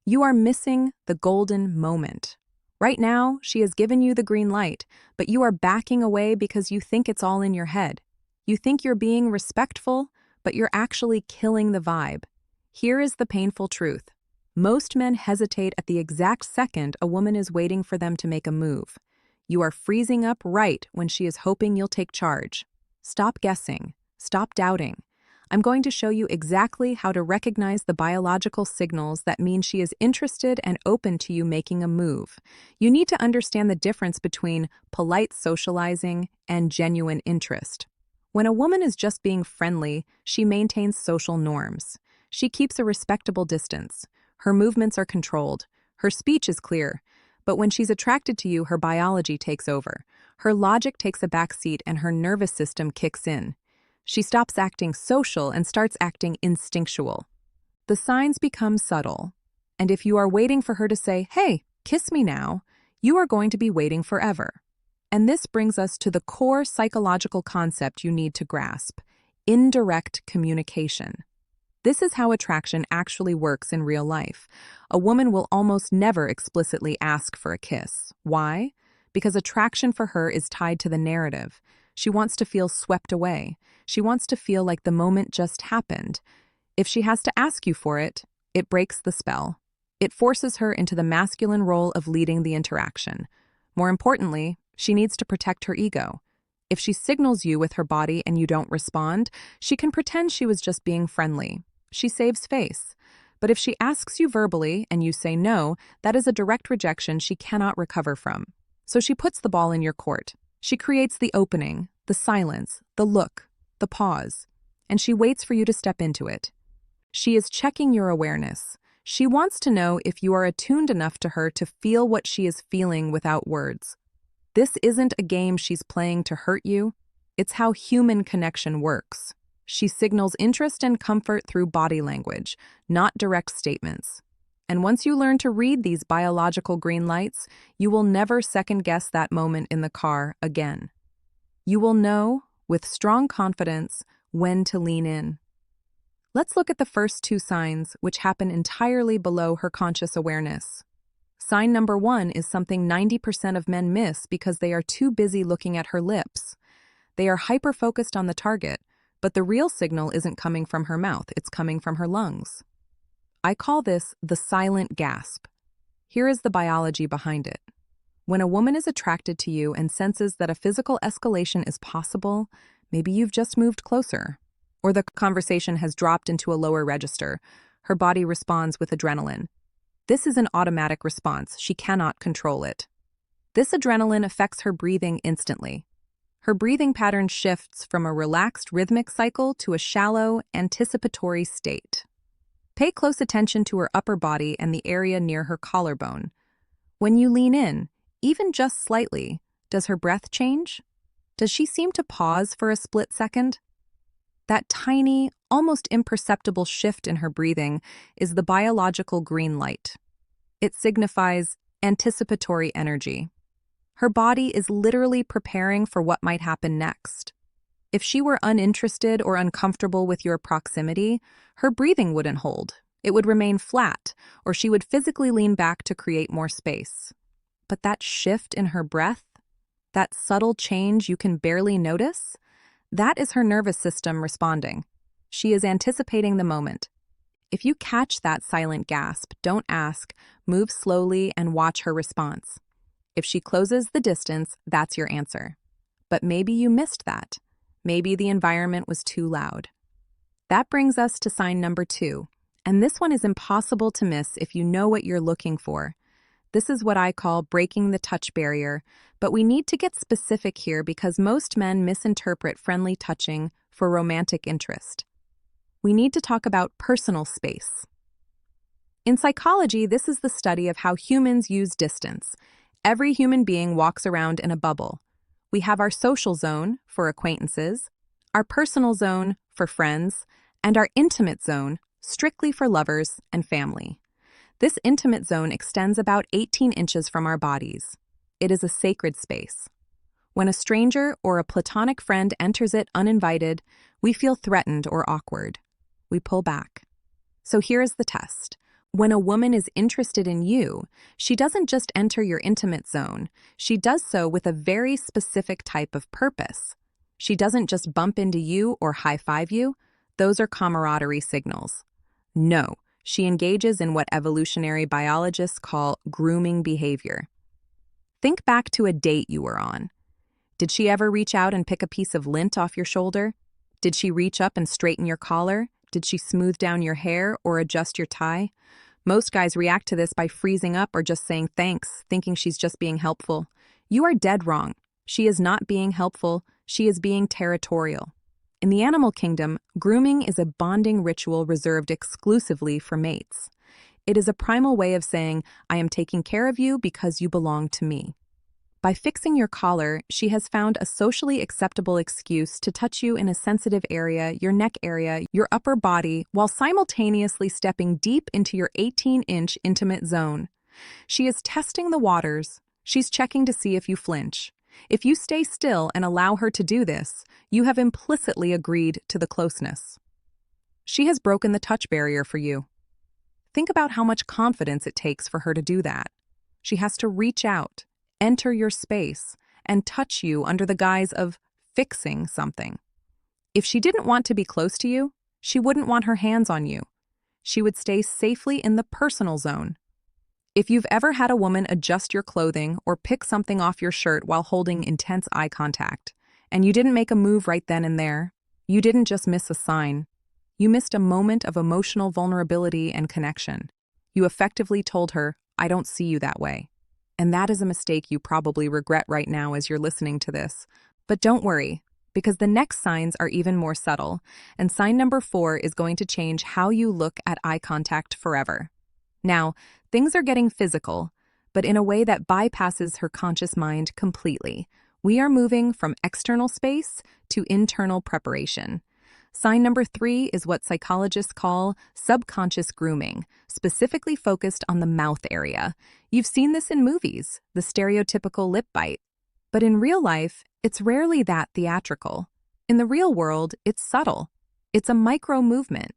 You are missing the golden moment. Right now, she has given you the green light, but you are backing away because you think it's all in your head. You think you're being respectful, but you're actually killing the vibe. Here is the painful truth. Most men hesitate at the exact second a woman is waiting for them to make a move. You are freezing up right when she is hoping you'll take charge. Stop guessing. Stop doubting. I'm going to show you exactly how to recognize the biological signals that mean she is interested and open to you making a move. You need to understand the difference between polite socializing and genuine interest. When a woman is just being friendly, she maintains social norms. She keeps a respectable distance. Her movements are controlled. Her speech is clear. But when she's attracted to you, her biology takes over. Her logic takes a back seat and her nervous system kicks in. She stops acting social and starts acting instinctual. The signs become subtle. And if you are waiting for her to say, "Hey, kiss me now," you are going to be waiting forever. And this brings us to the core psychological concept you need to grasp: indirect communication. This is how attraction actually works in real life. A woman will almost never explicitly ask for a kiss. Why? Because attraction for her is tied to the narrative. She wants to feel swept away. She wants to feel like the moment just happened. If she has to ask you for it, it breaks the spell. It forces her into the masculine role of leading the interaction. More importantly, she needs to protect her ego. If she signals you with her body and you don't respond, she can pretend she was just being friendly. She saves face. But if she asks you verbally and you say no, that is a direct rejection she cannot recover from. So she puts the ball in your court. She creates the opening, the silence, the look, the pause, and she waits for you to step into it. She is checking your awareness. She wants to know if you are attuned enough to her to feel what she is feeling without words. This isn't a game she's playing to hurt you. It's how human connection works. She signals interest and comfort through body language, not direct statements. And once you learn to read these biological green lights, you will never second-guess that moment in the car again. You will know, with strong confidence, when to lean in. Let's look at the first two signs, which happen entirely below her conscious awareness. Sign number 1 is something 90% of men miss because they are too busy looking at her lips. They are hyper-focused on the target, but the real signal isn't coming from her mouth, it's coming from her lungs. I call this the silent gasp. Here is the biology behind it. When a woman is attracted to you and senses that a physical escalation is possible, maybe you've just moved closer, or the conversation has dropped into a lower register, her body responds with adrenaline. This is an automatic response. She cannot control it. This adrenaline affects her breathing instantly. Her breathing pattern shifts from a relaxed rhythmic cycle to a shallow, anticipatory state. Pay close attention to her upper body and the area near her collarbone. When you lean in, even just slightly, does her breath change? Does she seem to pause for a split second? That tiny, almost imperceptible shift in her breathing is the biological green light. It signifies anticipatory energy. Her body is literally preparing for what might happen next. If she were uninterested or uncomfortable with your proximity, her breathing wouldn't hold. It would remain flat, or she would physically lean back to create more space. But that shift in her breath, that subtle change you can barely notice, that is her nervous system responding. She is anticipating the moment. If you catch that silent gasp, don't ask, move slowly and watch her response. If she closes the distance, that's your answer. But maybe you missed that. Maybe the environment was too loud. That brings us to sign number 2, and this one is impossible to miss if you know what you're looking for. This is what I call breaking the touch barrier, but we need to get specific here because most men misinterpret friendly touching for romantic interest. We need to talk about personal space. In psychology, this is the study of how humans use distance. Every human being walks around in a bubble. We have our social zone for acquaintances, our personal zone for friends, and our intimate zone strictly for lovers and family. This intimate zone extends about 18 inches from our bodies. It is a sacred space. When a stranger or a platonic friend enters it uninvited, we feel threatened or awkward. We pull back. So here is the test. When a woman is interested in you, she doesn't just enter your intimate zone, she does so with a very specific type of purpose. She doesn't just bump into you or high-five you, those are camaraderie signals. No, she engages in what evolutionary biologists call grooming behavior. Think back to a date you were on. Did she ever reach out and pick a piece of lint off your shoulder? Did she reach up and straighten your collar? Did she smooth down your hair or adjust your tie? Most guys react to this by freezing up or just saying thanks, thinking she's just being helpful. You are dead wrong. She is not being helpful, she is being territorial. In the animal kingdom, grooming is a bonding ritual reserved exclusively for mates. It is a primal way of saying, I am taking care of you because you belong to me. By fixing your collar, she has found a socially acceptable excuse to touch you in a sensitive area, your neck area, your upper body, while simultaneously stepping deep into your 18-inch intimate zone. She is testing the waters. She's checking to see if you flinch. If you stay still and allow her to do this, you have implicitly agreed to the closeness. She has broken the touch barrier for you. Think about how much confidence it takes for her to do that. She has to reach out, enter your space, and touch you under the guise of fixing something. If she didn't want to be close to you, she wouldn't want her hands on you. She would stay safely in the personal zone. If you've ever had a woman adjust your clothing or pick something off your shirt while holding intense eye contact, and you didn't make a move right then and there, you didn't just miss a sign. You missed a moment of emotional vulnerability and connection. You effectively told her, I don't see you that way. And that is a mistake you probably regret right now as you're listening to this. But don't worry, because the next signs are even more subtle, and sign number 4 is going to change how you look at eye contact forever. Now, things are getting physical, but in a way that bypasses her conscious mind completely. We are moving from external space to internal preparation. Sign number 3 is what psychologists call subconscious grooming, specifically focused on the mouth area. You've seen this in movies, the stereotypical lip bite. But in real life, it's rarely that theatrical. In the real world, it's subtle. It's a micro movement.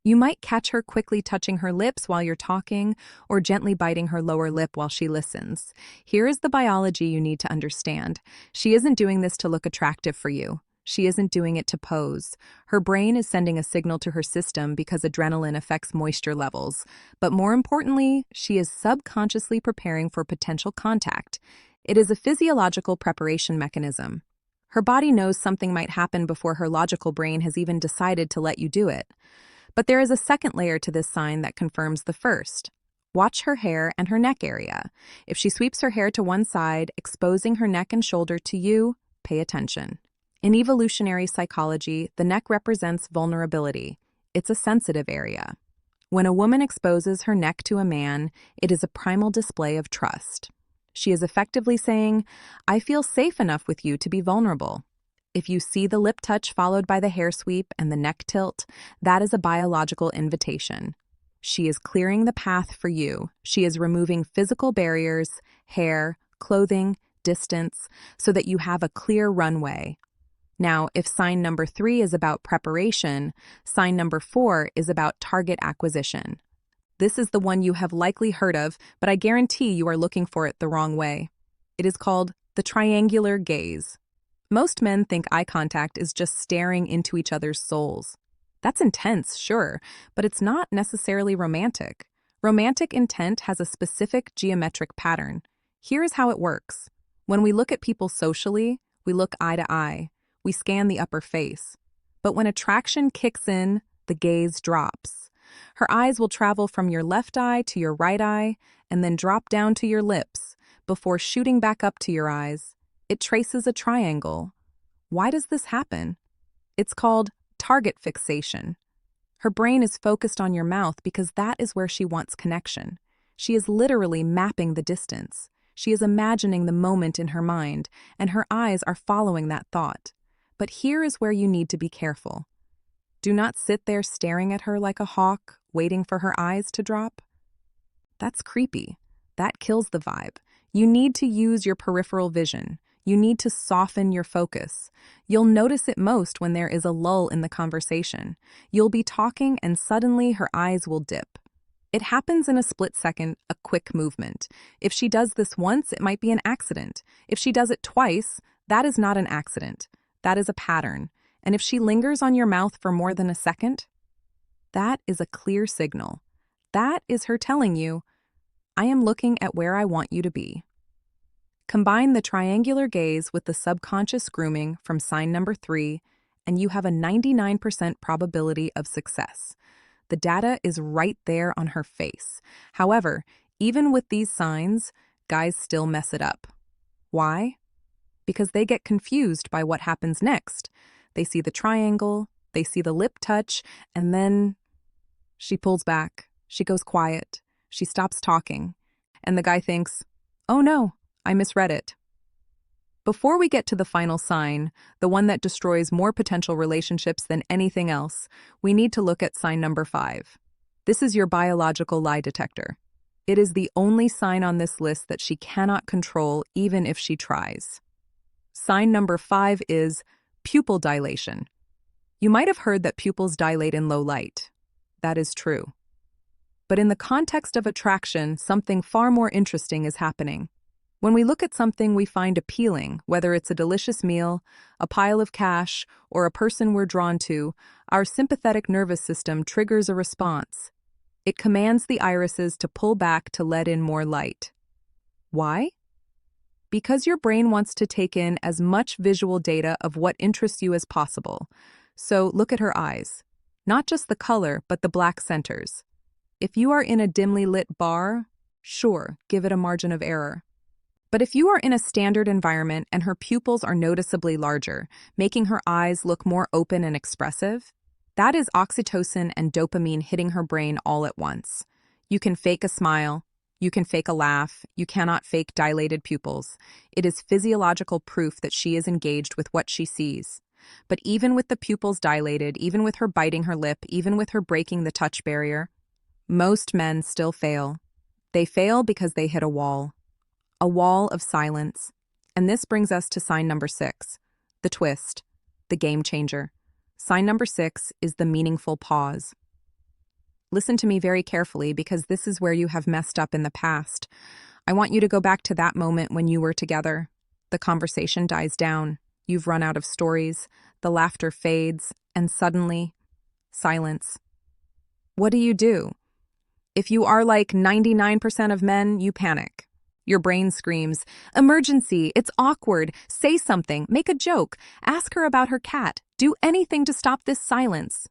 You might catch her quickly touching her lips while you're talking, or gently biting her lower lip while she listens. Here is the biology you need to understand. She isn't doing this to look attractive for you. She isn't doing it to pose. Her brain is sending a signal to her system because adrenaline affects moisture levels. But more importantly, she is subconsciously preparing for potential contact. It is a physiological preparation mechanism. Her body knows something might happen before her logical brain has even decided to let you do it. But there is a second layer to this sign that confirms the first. Watch her hair and her neck area. If she sweeps her hair to one side, exposing her neck and shoulder to you, pay attention. In evolutionary psychology, the neck represents vulnerability. It's a sensitive area. When a woman exposes her neck to a man, it is a primal display of trust. She is effectively saying, I feel safe enough with you to be vulnerable. If you see the lip touch followed by the hair sweep and the neck tilt, that is a biological invitation. She is clearing the path for you. She is removing physical barriers, hair, clothing, distance, so that you have a clear runway. Now, if sign number 3 is about preparation, sign number 4 is about target acquisition. This is the one you have likely heard of, but I guarantee you are looking for it the wrong way. It is called the triangular gaze. Most men think eye contact is just staring into each other's souls. That's intense, sure, but it's not necessarily romantic. Romantic intent has a specific geometric pattern. Here is how it works. When we look at people socially, we look eye to eye. We scan the upper face. But when attraction kicks in, the gaze drops. Her eyes will travel from your left eye to your right eye and then drop down to your lips before shooting back up to your eyes. It traces a triangle. Why does this happen? It's called target fixation. Her brain is focused on your mouth because that is where she wants connection. She is literally mapping the distance. She is imagining the moment in her mind, and her eyes are following that thought. But here is where you need to be careful. Do not sit there staring at her like a hawk, waiting for her eyes to drop. That's creepy. That kills the vibe. You need to use your peripheral vision. You need to soften your focus. You'll notice it most when there is a lull in the conversation. You'll be talking and suddenly her eyes will dip. It happens in a split second, a quick movement. If she does this once, it might be an accident. If she does it twice, that is not an accident. That is a pattern. And if she lingers on your mouth for more than a second, that is a clear signal. That is her telling you, I am looking at where I want you to be. Combine the triangular gaze with the subconscious grooming from sign number 3, and you have a 99% probability of success. The data is right there on her face. However, even with these signs, guys still mess it up. Why? Because they get confused by what happens next. They see the triangle, they see the lip touch, and then she pulls back, she goes quiet, she stops talking, and the guy thinks, oh no, I misread it. Before we get to the final sign, the one that destroys more potential relationships than anything else, we need to look at sign number 5. This is your biological lie detector. It is the only sign on this list that she cannot control even if she tries. Sign number 5 is pupil dilation. You might have heard that pupils dilate in low light. That is true. But in the context of attraction, something far more interesting is happening. When we look at something we find appealing, whether it's a delicious meal, a pile of cash, or a person we're drawn to, our sympathetic nervous system triggers a response. It commands the irises to pull back to let in more light. Why? Because your brain wants to take in as much visual data of what interests you as possible. So look at her eyes. Not just the color, but the black centers. If you are in a dimly lit bar, sure, give it a margin of error. But if you are in a standard environment and her pupils are noticeably larger, making her eyes look more open and expressive, that is oxytocin and dopamine hitting her brain all at once. You can fake a smile, you can fake a laugh, you cannot fake dilated pupils. It is physiological proof that she is engaged with what she sees. But even with the pupils dilated, even with her biting her lip, even with her breaking the touch barrier, most men still fail. They fail because they hit a wall of silence. And this brings us to sign number 6, the twist, the game changer. Sign number 6 is the meaningful pause. Listen to me very carefully because this is where you have messed up in the past. I want you to go back to that moment when you were together. The conversation dies down. You've run out of stories. The laughter fades. And suddenly, silence. What do? If you are like 99% of men, you panic. Your brain screams, emergency, it's awkward, say something, make a joke, ask her about her cat, do anything to stop this silence.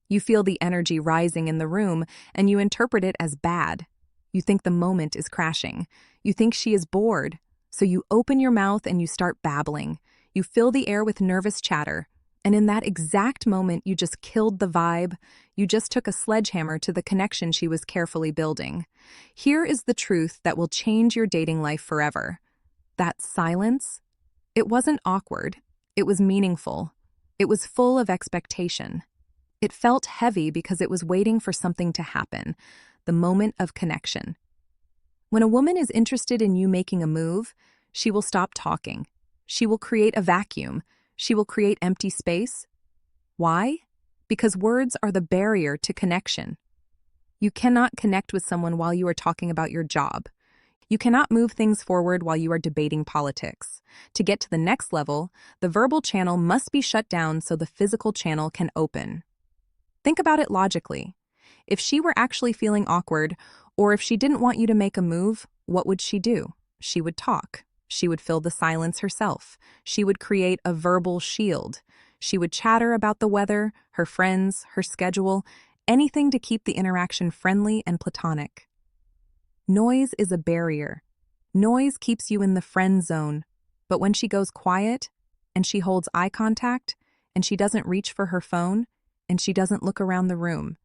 You feel the energy rising in the room, and you interpret it as bad. You think the moment is crashing. You think she is bored. So you open your mouth and you start babbling. You fill the air with nervous chatter. And in that exact moment, you just killed the vibe. You just took a sledgehammer to the connection she was carefully building. Here is the truth that will change your dating life forever. That silence, it wasn't awkward. It was meaningful. It was full of expectation. It felt heavy because it was waiting for something to happen, the moment of connection. When a woman is interested in you making a move, she will stop talking. She will create a vacuum. She will create empty space. Why? Because words are the barrier to connection. You cannot connect with someone while you are talking about your job. You cannot move things forward while you are debating politics. To get to the next level, the verbal channel must be shut down so the physical channel can open. Think about it logically. If she were actually feeling awkward, or if she didn't want you to make a move, what would she do? She would talk. She would fill the silence herself. She would create a verbal shield. She would chatter about the weather, her friends, her schedule, anything to keep the interaction friendly and platonic. Noise is a barrier. Noise keeps you in the friend zone. But when she goes quiet, and she holds eye contact, and she doesn't reach for her phone, and she doesn't look around the room,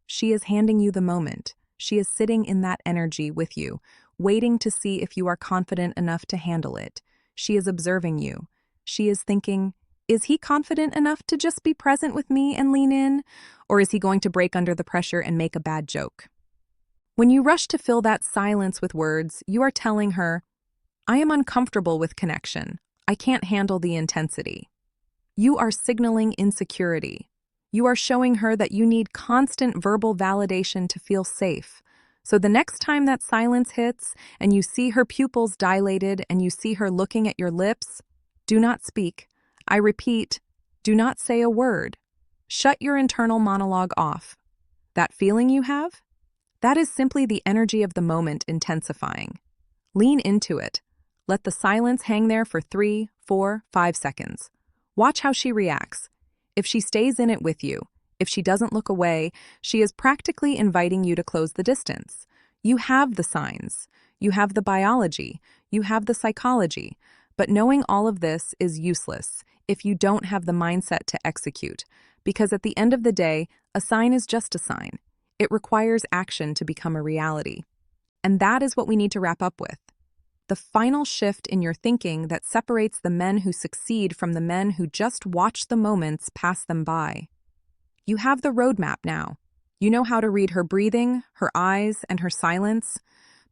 she is handing you the moment. She is sitting in that energy with you, waiting to see if you are confident enough to handle it. She is observing you. She is thinking, is he confident enough to just be present with me and lean in? Or is he going to break under the pressure and make a bad joke? When you rush to fill that silence with words, you are telling her, I am uncomfortable with connection. I can't handle the intensity. You are signaling insecurity. You are showing her that you need constant verbal validation to feel safe, So the next time that silence hits and you see her pupils dilated and you see her looking at your lips, do not speak. I repeat, do not say a word. Shut your internal monologue off. That feeling you have? That is simply the energy of the moment intensifying. Lean into it. Let the silence hang there for 3, 4, 5 seconds. Watch how she reacts. If she stays in it with you, if she doesn't look away, she is practically inviting you to close the distance. You have the signs. You have the biology. You have the psychology. But knowing all of this is useless if you don't have the mindset to execute, because at the end of the day, a sign is just a sign. It requires action to become a reality. And that is what we need to wrap up with. The final shift in your thinking that separates the men who succeed from the men who just watch the moments pass them by. You have the roadmap now. You know how to read her breathing, her eyes, and her silence.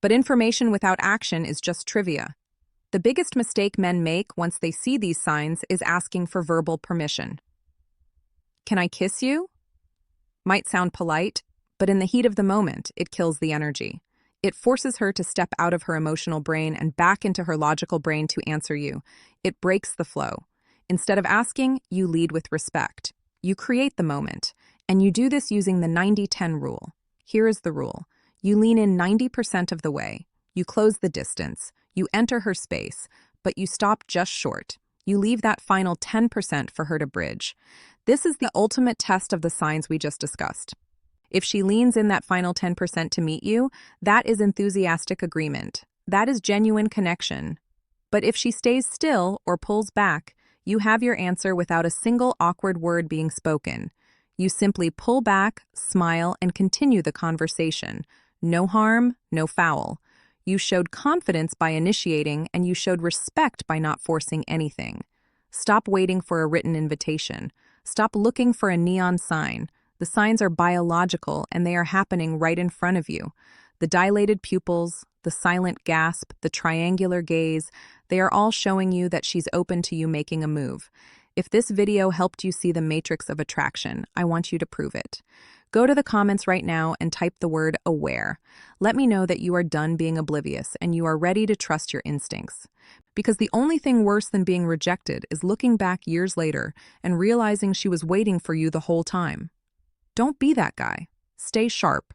But information without action is just trivia. The biggest mistake men make once they see these signs is asking for verbal permission. Can I kiss you? Might sound polite, but in the heat of the moment, it kills the energy. It forces her to step out of her emotional brain and back into her logical brain to answer you. It breaks the flow. Instead of asking, you lead with respect. You create the moment, and you do this using the 90-10 rule. Here is the rule. You lean in 90% of the way. You close the distance. You enter her space, but you stop just short. You leave that final 10% for her to bridge. This is the ultimate test of the signs we just discussed. If she leans in that final 10% to meet you, that is enthusiastic agreement. That is genuine connection. But if she stays still or pulls back, you have your answer without a single awkward word being spoken. You simply pull back, smile, and continue the conversation. No harm, no foul. You showed confidence by initiating, and you showed respect by not forcing anything. Stop waiting for a written invitation. Stop looking for a neon sign. The signs are biological, and they are happening right in front of you. The dilated pupils, the silent gasp, the triangular gaze, they are all showing you that she's open to you making a move. If this video helped you see the matrix of attraction, I want you to prove it. Go to the comments right now and type the word aware. Let me know that you are done being oblivious and you are ready to trust your instincts. Because the only thing worse than being rejected is looking back years later and realizing she was waiting for you the whole time. Don't be that guy. Stay sharp.